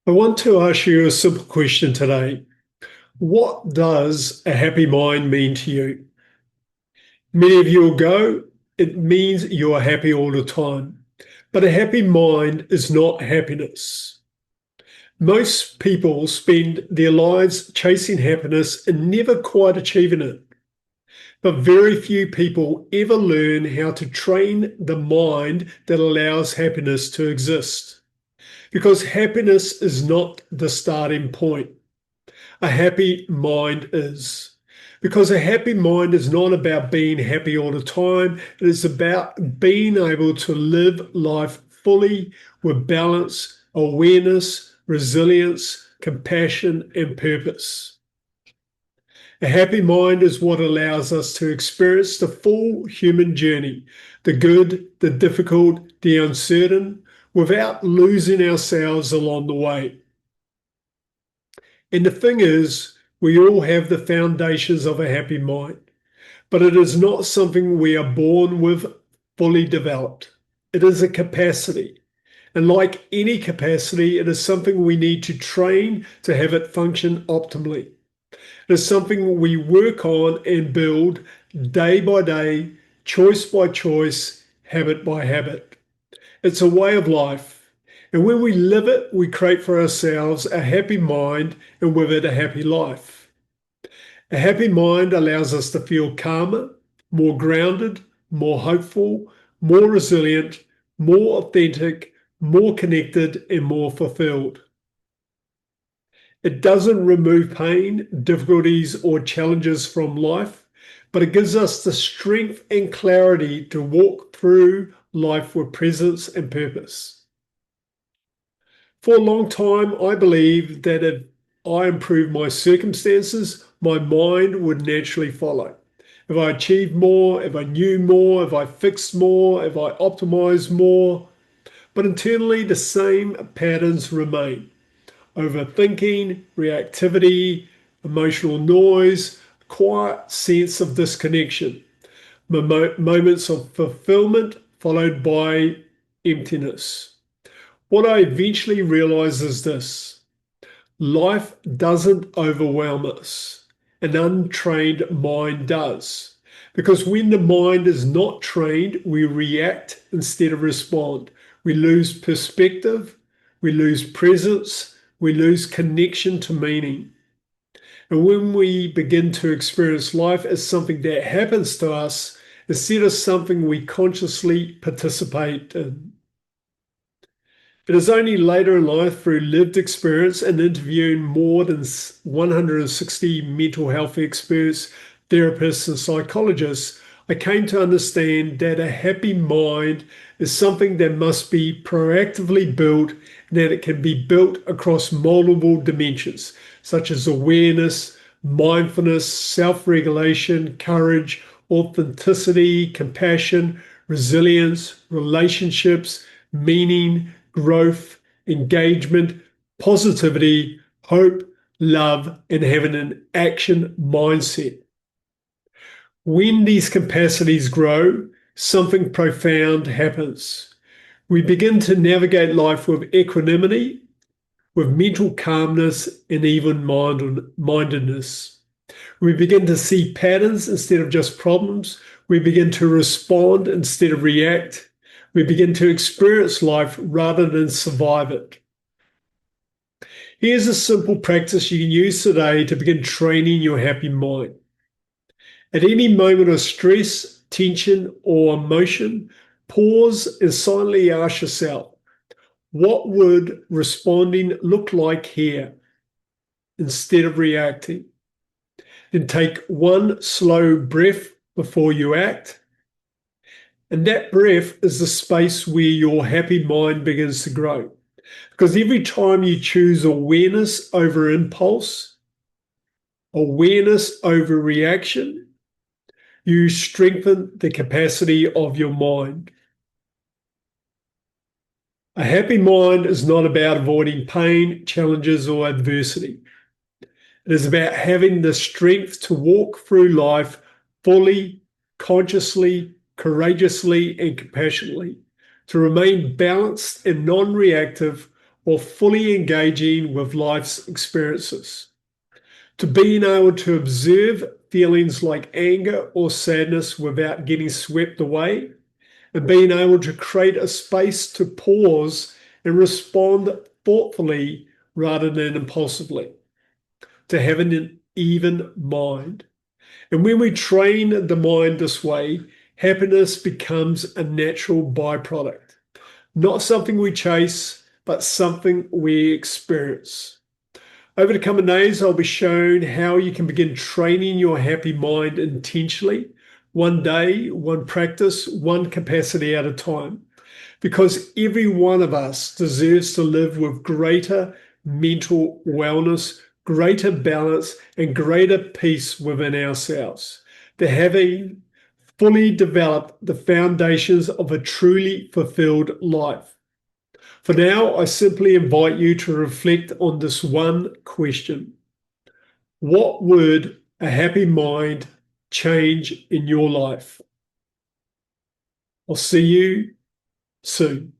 I want to ask you a simple question today. What does a happy mind mean to you? Many of you will go, it means you are happy all the time. But a happy mind is not happiness. Most people spend their lives chasing happiness and never quite achieving it. But very few people ever learn how to train the mind that allows happiness to exist. Because happiness is not the starting point. A happy mind is. Because a happy mind is not about being happy all the time. It is about being able to live life fully with balance, awareness, resilience, compassion, and purpose. A happy mind is what allows us to experience the full human journey, the good, the difficult, the uncertain, without losing ourselves along the way. And the thing is, we all have the foundations of a happy mind, but it is not something we are born with fully developed. It is a capacity. And like any capacity, it is something we need to train to have it function optimally. It is something we work on and build day by day, choice by choice, habit by habit. It's a way of life. And when we live it, we create for ourselves a happy mind and with it a happy life. A happy mind allows us to feel calmer, more grounded, more hopeful, more resilient, more authentic, more connected, and more fulfilled. It doesn't remove pain, difficulties, or challenges from life, but it gives us the strength and clarity to walk through life with presence and purpose. For a long time, I believed that if I improved my circumstances, my mind would naturally follow. If I achieved more, if I knew more, if I fixed more, if I optimized more. But internally, the same patterns remain. Overthinking, reactivity, emotional noise, quiet sense of disconnection, moments of fulfillment followed by emptiness. What I eventually realized is this: life doesn't overwhelm us. An untrained mind does. Because when the mind is not trained, we react instead of respond. We lose perspective, we lose presence, we lose connection to meaning. And when we begin to experience life as something that happens to us instead of something we consciously participate in, it is only later in life, through lived experience and interviewing more than 160 mental health experts, therapists, and psychologists, I came to understand that a happy mind is something that must be proactively built, and that it can be built across multiple dimensions, such as awareness, mindfulness, self-regulation, courage, authenticity, compassion, resilience, relationships, meaning, growth, engagement, positivity, hope, love, and having an action mindset. When these capacities grow, something profound happens. We begin to navigate life with equanimity, with mental calmness, and even mindedness. We begin to see patterns instead of just problems. We begin to respond instead of react. We begin to experience life rather than survive it. Here's a simple practice you can use today to begin training your happy mind. At any moment of stress, tension, or emotion, pause and silently ask yourself, what would responding look like here, instead of reacting? Then take one slow breath before you act. And that breath is the space where your happy mind begins to grow. Because every time you choose awareness over impulse, awareness over reaction, you strengthen the capacity of your mind. A happy mind is not about avoiding pain, challenges, or adversity. It is about having the strength to walk through life fully, consciously, courageously, and compassionately, to remain balanced and non-reactive or fully engaging with life's experiences. To being able to observe feelings like anger or sadness without getting swept away, and being able to create a space to pause and respond thoughtfully rather than impulsively. To have an even mind. And when we train the mind this way, happiness becomes a natural byproduct, not something we chase, but something we experience. Over the coming days, I'll be showing how you can begin training your happy mind intentionally, one day, one practice, one capacity at a time, because every one of us deserves to live with greater mental wellness, greater balance, and greater peace within ourselves. To having fully developed the foundations of a truly fulfilled life. For now, I simply invite you to reflect on this one question. What would a happy mind change in your life? I'll see you soon.